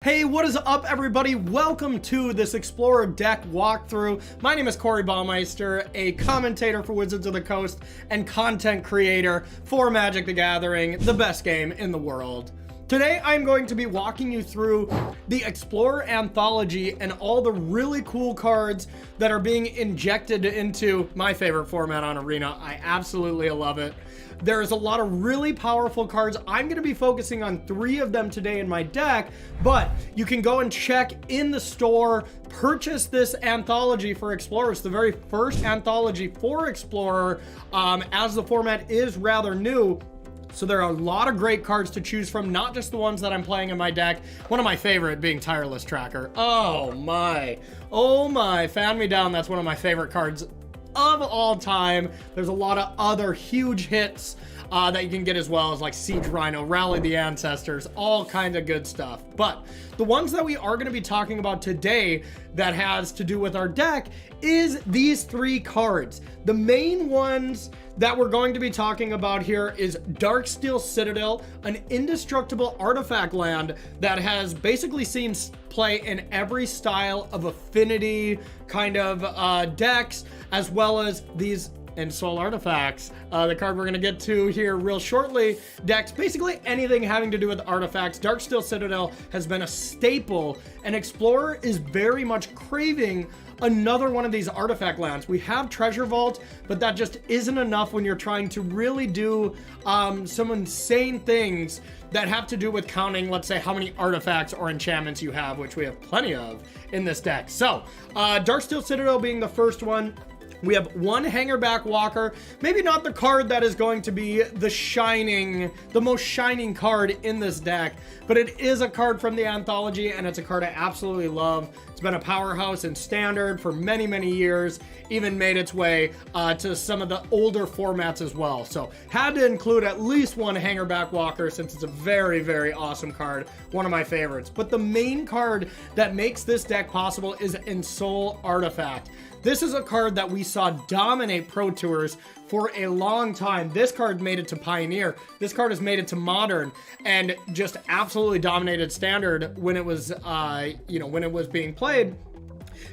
Hey, what is up, everybody? Welcome to this Explorer deck walkthrough. My name is CoreyBMTG, a commentator for Wizards of the Coast and content creator for Magic the Gathering, the best game in the world. Today, I'm going to be walking you through the Explorer Anthology and all the really cool cards that are being injected into my favorite format on Arena. I absolutely love it. There's a lot of really powerful cards. I'm going to be focusing on 3 of them today in my deck, but you can go and check in the store, purchase this anthology for Explorer. It's the very first anthology for Explorer, as the format is rather new. So there are a lot of great cards to choose from, not just the ones that I'm playing in my deck. One of my favorite being Tireless Tracker. Oh my, fan me down. That's one of my favorite cards of all time. There's a lot of other huge hits that you can get as well, as like Siege Rhino, Rally the Ancestors, all kinds of good stuff. But the ones that we are going to be talking about today that has to do with our deck is these 3 cards. The main ones that we're going to be talking about here is Darksteel Citadel, an indestructible artifact land that has basically seen play in every style of affinity kind of decks, as well as these Ensoul Artifacts, the card we're going to get to here real shortly. Decks, basically anything having to do with artifacts. Darksteel Citadel has been a staple, and Explorer is very much craving another one of these artifact lands. We have Treasure Vault, but that just isn't enough when you're trying to really do some insane things that have to do with counting, let's say, how many artifacts or enchantments you have, which we have plenty of in this deck. So, Darksteel Citadel being the first one. We have one Hangarback Walker, maybe not the card that is going to be the most shining card in this deck, but it is a card from the anthology, and it's a card I absolutely love. It's been a powerhouse in Standard for many, many years, even made its way to some of the older formats as well. So had to include at least one Hangarback Walker since it's a very, very awesome card, one of my favorites. But the main card that makes this deck possible is Ensoul Artifact. This is a card that we saw dominate Pro Tours for a long time. This card made it to Pioneer. This card has made it to Modern, and just absolutely dominated Standard when it was, when it was being played.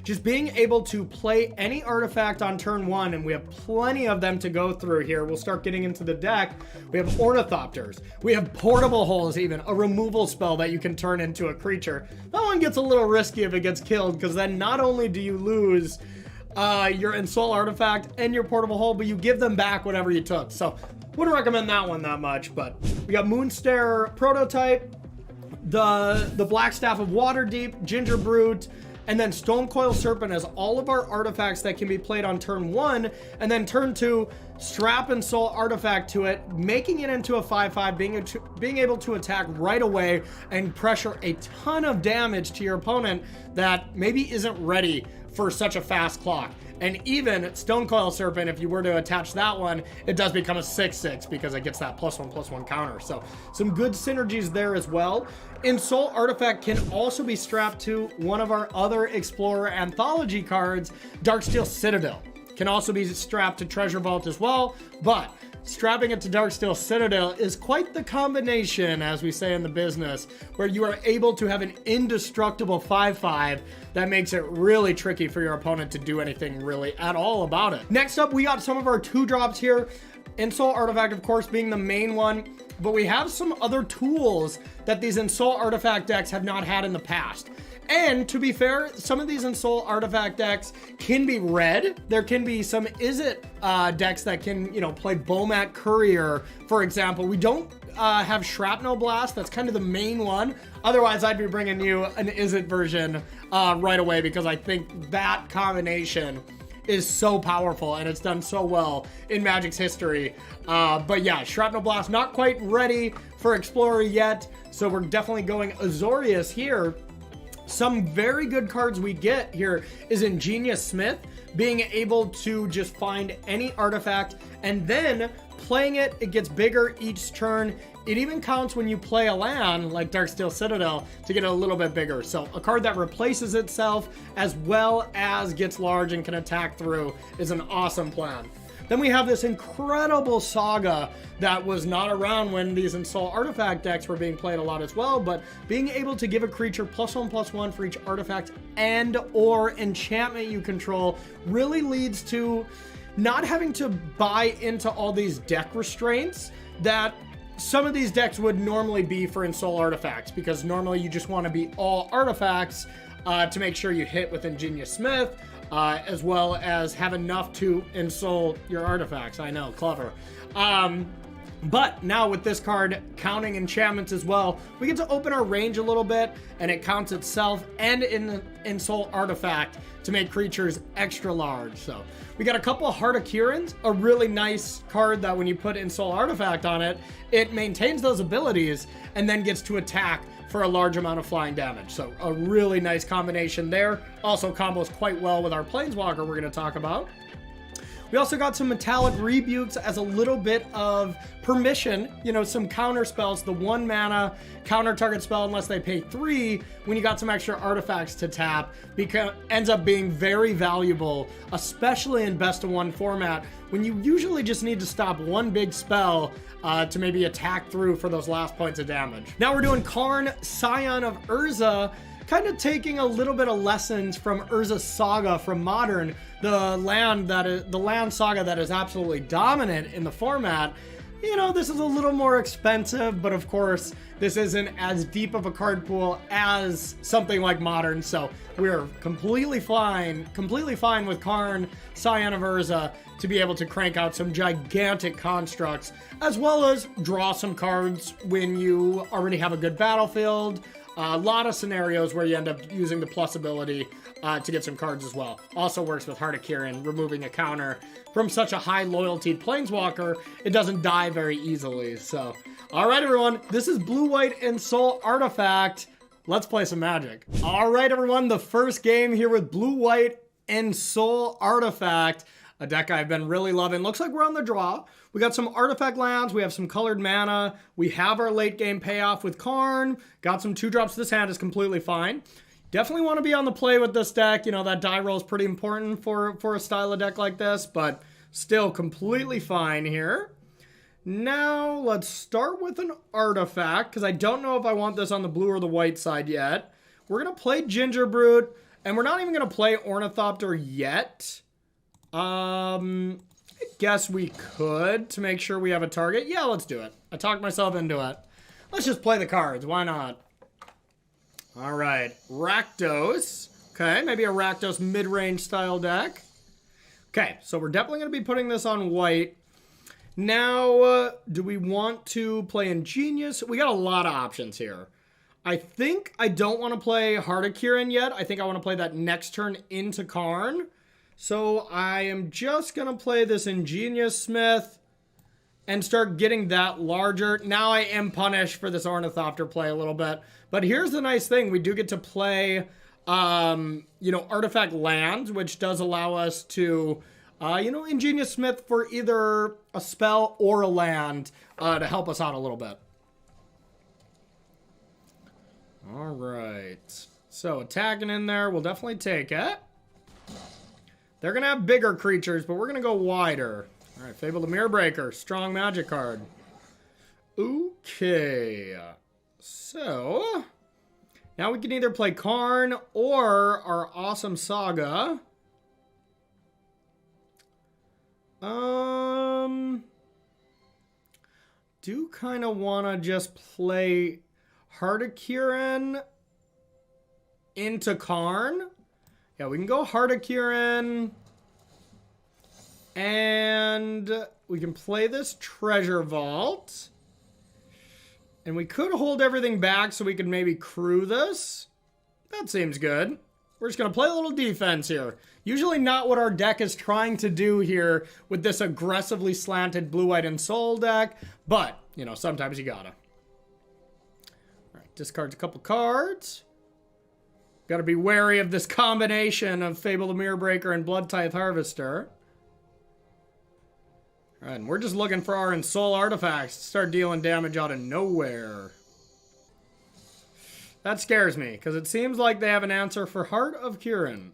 Just being able to play any artifact on turn 1, and we have plenty of them to go through here. We'll start getting into the deck. We have Ornithopters. We have Portable Holes, even a removal spell that you can turn into a creature. That one gets a little risky if it gets killed, because then not only do you lose your Ensoul Artifact and your Portable Hole, but you give them back whatever you took. So wouldn't recommend that one that much. But we got Moonstare Prototype, the Black Staff of Waterdeep, Ginger Brute, and then Stonecoil Serpent as all of our artifacts that can be played on turn 1, and then turn 2, strap Ensoul Artifact to it, making it into a 5/5, being able to attack right away and pressure a ton of damage to your opponent that maybe isn't ready for such a fast clock. And even Stonecoil Serpent, if you were to attach that one, it does become a 6/6 because it gets that +1/+1 counter. So some good synergies there as well. Ensoul Artifact can also be strapped to one of our other Explorer Anthology cards, Darksteel Citadel. Can also be strapped to Treasure Vault as well, but strapping it to Darksteel Citadel is quite the combination, as we say in the business, where you are able to have an indestructible 5/5 that makes it really tricky for your opponent to do anything really at all about it. Next up, we got some of our 2-drops here. Ensoul Artifact, of course, being the main one, but we have some other tools that these Ensoul Artifact decks have not had in the past. And to be fair, some of these Ensoul Artifact decks can be red. There can be some decks that can, play Bomat Courier, for example. We don't have Shrapnel Blast. That's kind of the main one. Otherwise, I'd be bringing you an version right away, because I think that combination is so powerful and it's done so well in Magic's history. But yeah, Shrapnel Blast not quite ready for Explorer yet, so we're definitely going Azorius here. Some very good cards we get here is Ingenious Smith, being able to just find any artifact and then playing it. It gets bigger each turn. It even counts when you play a land like Darksteel Citadel to get a little bit bigger. So a card that replaces itself as well as gets large and can attack through is an awesome plan. Then we have this incredible saga that was not around when these Ensoul Artifact decks were being played a lot as well, but being able to give a creature +1/+1 for each artifact and or enchantment you control really leads to not having to buy into all these deck restraints that some of these decks would normally be for Ensoul Artifacts, because normally you just want to be all artifacts to make sure you hit with Ingenious Smith, as well as have enough to ensoul your artifacts. I know, clever. But now with this card counting enchantments as well, we get to open our range a little bit, and it counts itself and in the Ensoul Artifact to make creatures extra large. So we got a couple of Heart of Kirin's, a really nice card that when you put Ensoul Artifact on it, it maintains those abilities and then gets to attack for a large amount of flying damage. So a really nice combination there. Also combos quite well with our Planeswalker we're going to talk about. We also got some Metallic Rebukes as a little bit of permission, you know, some counter spells. The 1 mana counter target spell unless they pay 3 when you got some extra artifacts to tap, because ends up being very valuable, especially in best of 1 format when you usually just need to stop one big spell to maybe attack through for those last points of damage. Now we're doing Karn, Scion of Urza, kind of taking a little bit of lessons from Urza's Saga from Modern, the land saga that is absolutely dominant in the format. You know, this is a little more expensive, but of course, this isn't as deep of a card pool as something like Modern, so we're completely fine with Karn, Scion of Urza, to be able to crank out some gigantic constructs, as well as draw some cards when you already have a good battlefield. A lot of scenarios where you end up using the plus ability to get some cards as well. Also works with Heart of Kirin, removing a counter from such a high loyalty Planeswalker, it doesn't die very easily. So, all right, everyone, this is Blue-White Ensoul Artifact. Let's play some Magic. All right, everyone, the first game here with Blue-White Ensoul Artifact, a deck I've been really loving. Looks like we're on the draw. We got some artifact lands, we have some colored mana, we have our late game payoff with Karn, got some 2-drops. This hand is completely fine. Definitely want to be on the play with this deck. You know, that die roll is pretty important for a style of deck like this, but still completely fine here. Now, let's start with an artifact, because I don't know if I want this on the blue or the white side yet. We're going to play Gingerbrute, and we're not even going to play Ornithopter yet. I guess we could to make sure we have a target. Yeah, let's do it. I talked myself into it. Let's just play the cards. Why not? All right. Rakdos. Okay, maybe a Rakdos mid-range style deck. Okay, so we're definitely going to be putting this on white. Now, do we want to play Ingenious? We got a lot of options here. I think I don't want to play Heart of Kirin yet. I think I want to play that next turn into Karn. So I am just going to play this Ingenious Smith and start getting that larger. Now I am punished for this Ornithopter play a little bit. But here's the nice thing. We do get to play, you know, artifact lands, which does allow us to, you know, Ingenious Smith for either a spell or a land to help us out a little bit. All right. So attacking in there, we'll definitely take it. They're going to have bigger creatures, but we're going to go wider. All right, Fabled Mirrorbreaker, strong magic card. Okay. So, now we can either play Karn or our awesome Saga. Do kind of want to just play Heart of Kirin into Karn. Yeah, we can go Heart of Kirin, and we can play this Treasure Vault, and we could hold everything back so we could maybe crew this. That seems good. We're just going to play a little defense here. Usually not what our deck is trying to do here with this aggressively slanted Blue-White Ensoul deck, but, you know, sometimes you gotta. All right, discards a couple cards. Got to be wary of this combination of Fabled Mirrorbreaker and Blood Tithe Harvester. All right, and we're just looking for our Ensoul Artifacts to start dealing damage out of nowhere. That scares me, because it seems like they have an answer for Heart of Kirin.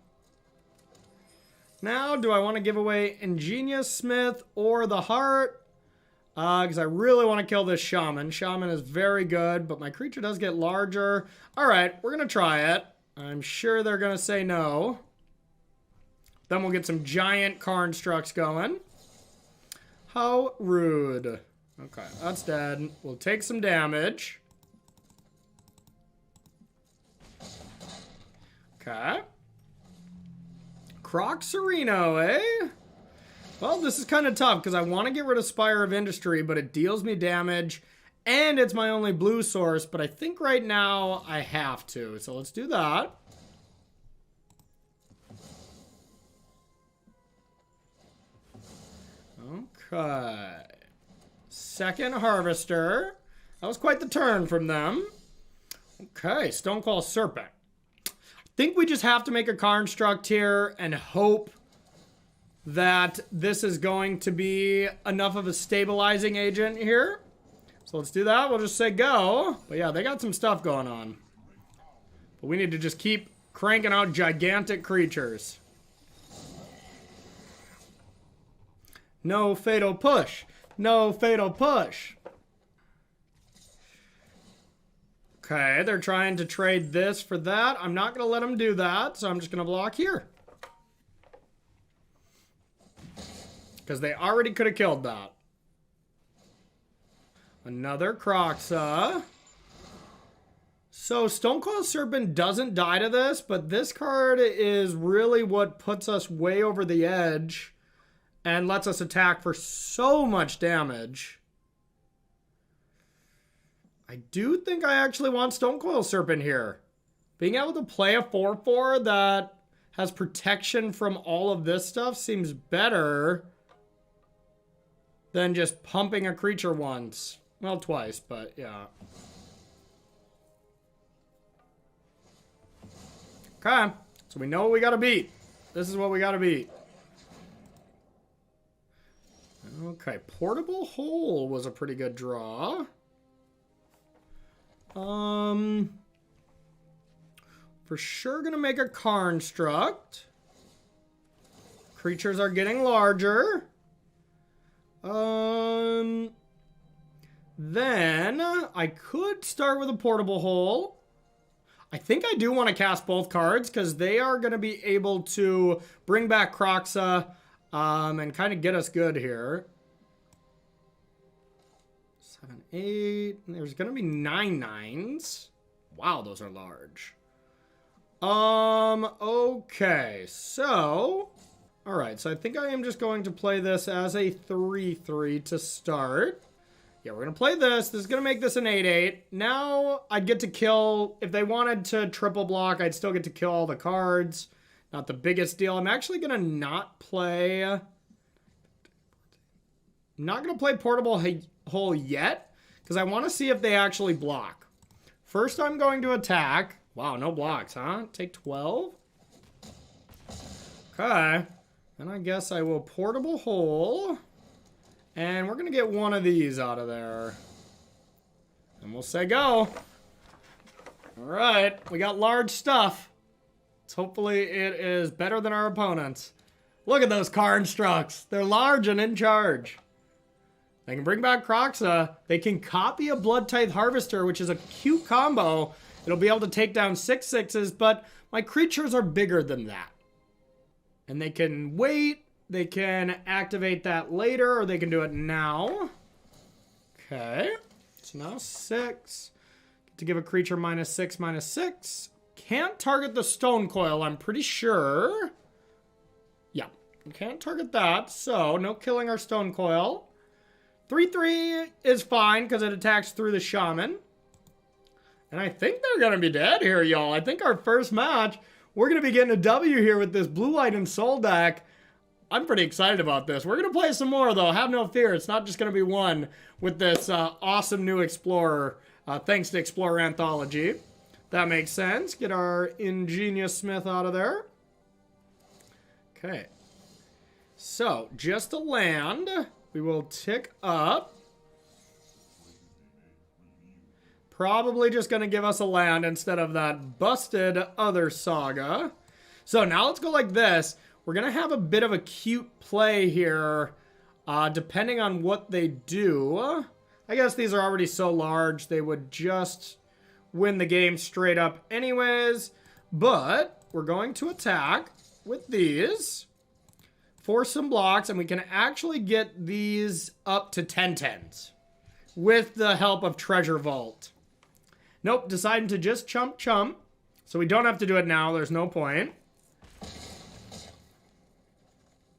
Now, do I want to give away Ingenious Smith or the Heart? Because I really want to kill this Shaman. Shaman is very good, but my creature does get larger. All right, we're going to try it. I'm sure they're going to say no. Then we'll get some giant Constructs going. How rude. Okay, that's dead. We'll take some damage. Okay. Croxerino, eh? Well, this is kind of tough because I want to get rid of Spire of Industry, but it deals me damage, and it's my only blue source, but I think right now I have to. So let's do that. Okay. Second Harvester. That was quite the turn from them. Okay, Stonecoil Serpent. I think we just have to make a Construct here and hope that this is going to be enough of a stabilizing agent here. So let's do that. We'll just say go. But yeah, they got some stuff going on. But we need to just keep cranking out gigantic creatures. No fatal push. No fatal push. Okay, they're trying to trade this for that. I'm not going to let them do that, so I'm just going to block here. Because they already could have killed that. Another Croxa. So Stonecoil Serpent doesn't die to this, but this card is really what puts us way over the edge and lets us attack for so much damage. I do think I actually want Stonecoil Serpent here. Being able to play a 4/4 that has protection from all of this stuff seems better than just pumping a creature once. Well, twice, but yeah. Okay, so we know what we gotta beat. This is what we gotta beat. Okay, Portable Hole was a pretty good draw. For sure gonna make a Construct. Creatures are getting larger. Then I could start with a Portable Hole. I think I do want to cast both cards because they are going to be able to bring back Croxa and kind of get us good here. 7, 8. There's going to be 9 9s. Wow, those are large. Okay, so all right, so I think I am just going to play this as a 3/3 to start. Yeah, we're going to play this. This is going to make this an 8/8. Now I'd get to kill, if they wanted to triple block, I'd still get to kill all the cards. Not the biggest deal. I'm actually going to not play... I'm not going to play Portable Hole yet, because I want to see if they actually block. First, I'm going to attack. Wow, no blocks, huh? Take 12. Okay. Then I guess I will Portable Hole. And we're going to get one of these out of there. And we'll say go. All right. We got large stuff. So hopefully it is better than our opponents. Look at those Constructs. They're large and in charge. They can bring back Croxa. They can copy a Blood Tithe Harvester, which is a cute combo. It'll be able to take down 6/6s, but my creatures are bigger than that. And they can wait. They can activate that later, or they can do it now. Okay. So now 6. Get to give a creature -6/6. Can't target the Stonecoil, I'm pretty sure. Yeah. Can't target that, so no killing our Stonecoil. 3/3 is fine, because it attacks through the Shaman. And I think they're going to be dead here, y'all. I think our first match, we're going to be getting a W here with this Blue White Ensoul deck. I'm pretty excited about this. We're going to play some more, though. Have no fear. It's not just going to be one with this awesome new Explorer, thanks to Explorer Anthology. That makes sense. Get our Ingenious Smith out of there. Okay. So, just a land. We will tick up. Probably just going to give us a land instead of that busted other saga. So now let's go like this. We're we're going to have a bit of a cute play here, depending on what they do. I guess these are already so large, they would just win the game straight up anyways. But we're going to attack with these for some blocks, and we can actually get these up to 10/10s with the help of Treasure Vault. Nope, deciding to just chump. So we don't have to do it now. There's no point.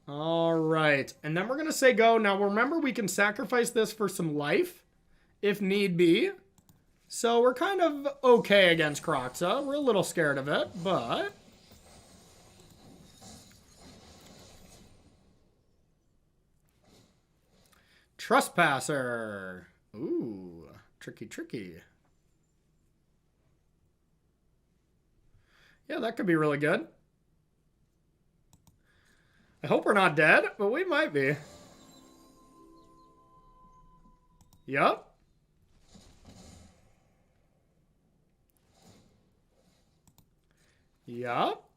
All right. And then we're going to say go. Now, remember, we can sacrifice this for some life if need be. So we're kind of okay against Kroxa. We're a little scared of it, but... Trespasser. Ooh, tricky. Yeah, that could be really good. I hope we're not dead, but we might be. Yup. Yup.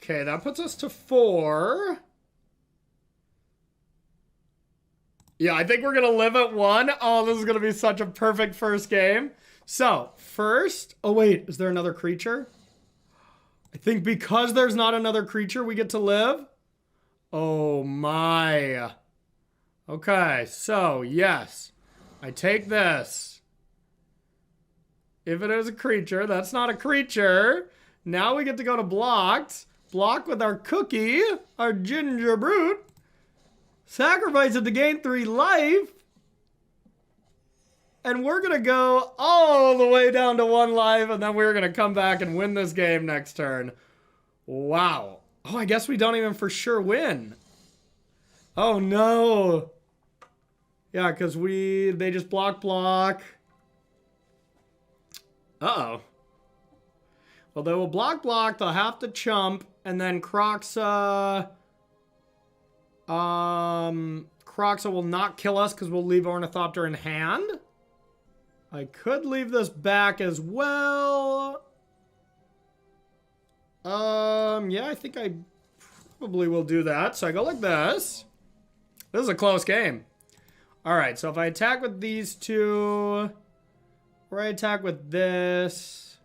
Okay, that puts us to 4. Yeah, I think we're going to live at 1. Oh, this is going to be such a perfect first game. So, first... Oh, wait. Is there another creature? I think because there's not another creature, we get to live. Oh, my. Okay, so, yes. I take this. If it is a creature, that's not a creature. Now we get to go to blocked. Block with our cookie, our ginger brute. Sacrifice it to gain 3 life. And we're going to go all the way down to 1 life, and then we're going to come back and win this game next turn. Wow. Oh, I guess we don't even for sure win. Oh, no. Yeah, because they just block. Uh-oh. Well, they will block. They'll have to chump, and then Kroxa... Kroxa will not kill us because we'll leave Ornithopter in hand. I could leave this back as well. Yeah, I think I probably will do that. So I go like this. This is a close game. All right, so if I attack with these two, or I attack with this,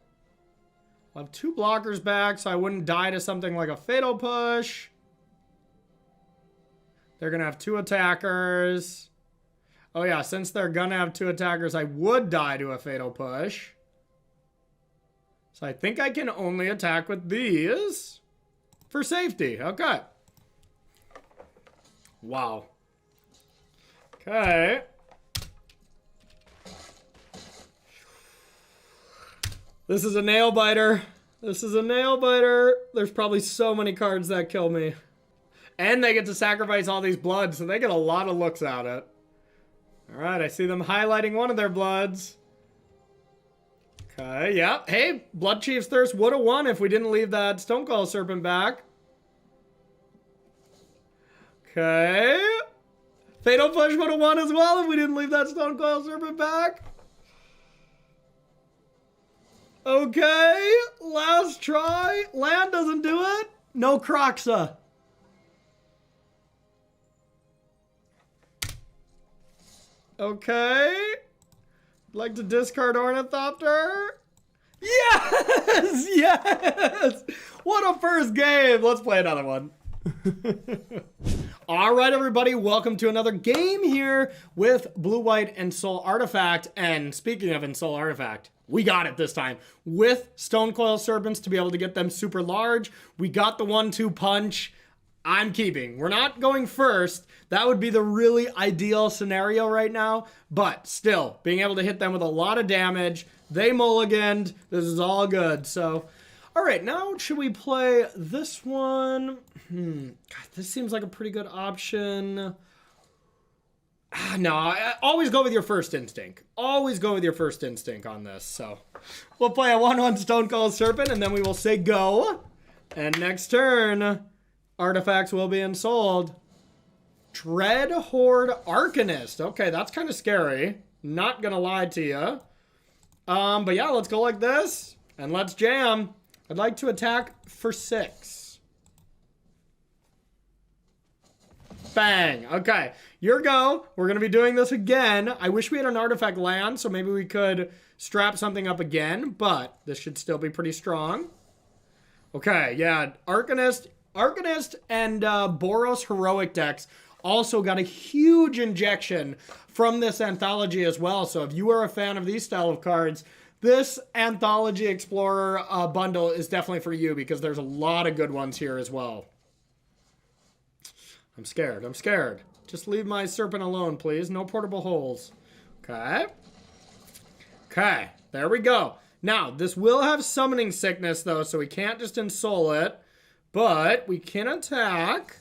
I'll have 2 blockers back, so I wouldn't die to something like a Fatal Push. They're going to have 2 attackers. Oh yeah, since they're going to have 2 attackers, I would die to a Fatal Push. So I think I can only attack with these for safety. Okay. Wow. Okay. This is a nail biter. There's probably so many cards that kill me. And they get to sacrifice all these bloods, so they get a lot of looks at it. Alright, I see them highlighting one of their bloods. Okay, yeah. Hey, Blood Chief's Thirst would have won if we didn't leave that Stonecoil Serpent back. Okay. Fatal Push would have won as well if we didn't leave that Stonecoil Serpent back. Okay, last try. Land doesn't do it. No Kroxa. Okay. Like to discard Ornithopter. Yes! Yes! What a first game. Let's play another one. All right, everybody. Welcome to another game here with Blue-White Ensoul Artifact. And speaking of Ensoul Artifact, we got it this time. With Stonecoil Serpents to be able to get them super large. We got the 1-2 punch. I'm keeping. We're not going first. That would be the really ideal scenario right now. But still, being able to hit them with a lot of damage. They mulliganed. This is all good. So, all right. Now, should we play this one? God, this seems like a pretty good option. No, always go with your first instinct. Always go with your first instinct on this. So, we'll play a 1-1 Stonecoil Serpent, and then we will say go. And next turn, artifacts will be ensouled. Dreadhorde Arcanist. Okay, that's kind of scary. Not gonna lie to you. But yeah, let's go like this. And let's jam. I'd like to attack for 6. Bang. Okay, your go. We're going to be doing this again. I wish we had an artifact land, so maybe we could strap something up again, but this should still be pretty strong. Okay, yeah, Arcanist and Boros Heroic decks also got a huge injection from this anthology as well. So if you are a fan of these style of cards, this Anthology Explorer bundle is definitely for you because there's a lot of good ones here as well. I'm scared. I'm scared. Just leave my Serpent alone, please. No portable holes. Okay. Okay, there we go. Now, this will have Summoning Sickness, though, so we can't just Ensoul it. But we can attack.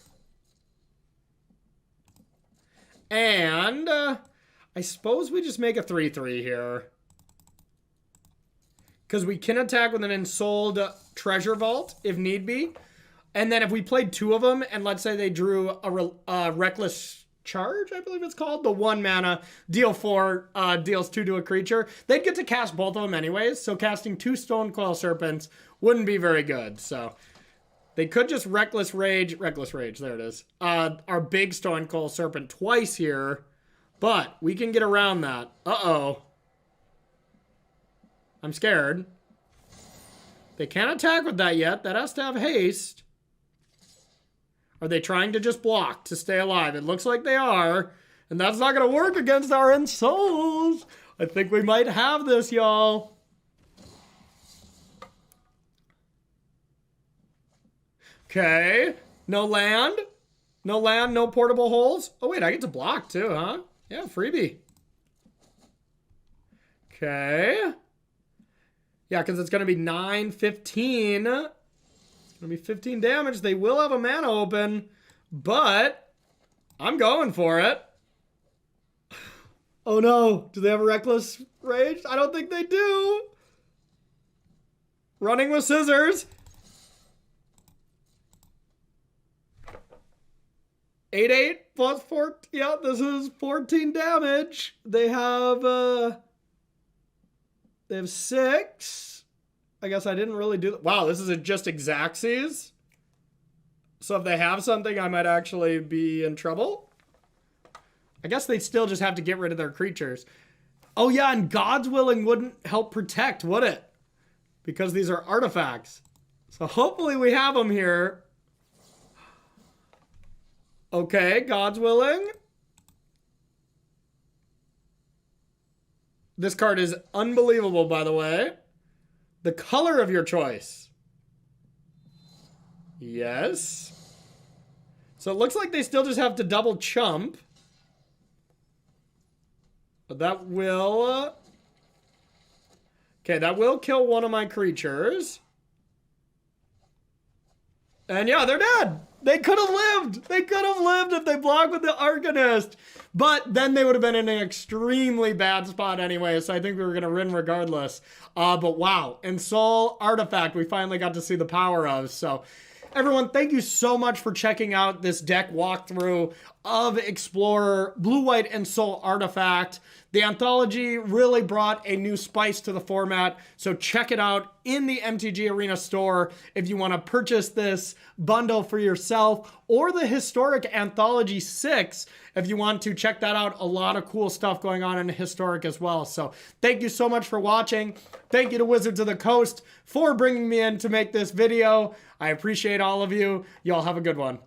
And I suppose we just make a 3/3 here. Because we can attack with an Ensouled Treasure Vault, if need be. And then if we played 2 of them, and let's say they drew a Reckless Charge, I believe it's called, the 1 mana, deal 4, deals 2 to a creature, they'd get to cast both of them anyways, so casting 2 Stonecoil Serpents wouldn't be very good. So they could just Reckless Rage, there it is, our big Stonecoil Serpent twice here, but we can get around that. Uh-oh. I'm scared. They can't attack with that yet. That has to have haste. Are they trying to just block to stay alive? It looks like they are. And that's not going to work against our Ensouls. I think we might have this, y'all. Okay. No land. No land, no portable holes. Oh, wait, I get to block too, huh? Yeah, freebie. Okay. Yeah, because it's going to be 9, 15. It's going to be 15 damage. They will have a mana open, but I'm going for it. Oh no, do they have a Reckless Rage? I don't think they do. Running with scissors. 8/8 plus 4. Yeah, this is 14 damage. They have 6. I guess I didn't really do that. Wow, this is just Xaxes. So if they have something, I might actually be in trouble. I guess they'd still just have to get rid of their creatures. Oh yeah, and God's Willing wouldn't help protect, would it? Because these are artifacts. So hopefully we have them here. Okay, God's Willing. This card is unbelievable, by the way. The color of your choice. Yes. So it looks like they still just have to double chump. But that will... okay, that will kill one of my creatures. And yeah, they're dead. They could have lived. They could have lived if they blocked with the Arcanist. But then they would have been in an extremely bad spot anyway, so I think we were going to win regardless. But wow, Ensoul Artifact, we finally got to see the power of. So everyone, thank you so much for checking out this deck walkthrough of Explorer Blue-White Ensoul Artifact. The Anthology really brought a new spice to the format, so check it out in the MTG Arena store if you want to purchase this bundle for yourself, or the Historic Anthology 6 if you want to check that out. A lot of cool stuff going on in Historic as well. So thank you so much for watching. Thank you to Wizards of the Coast for bringing me in to make this video. I appreciate all of you. Y'all have a good one.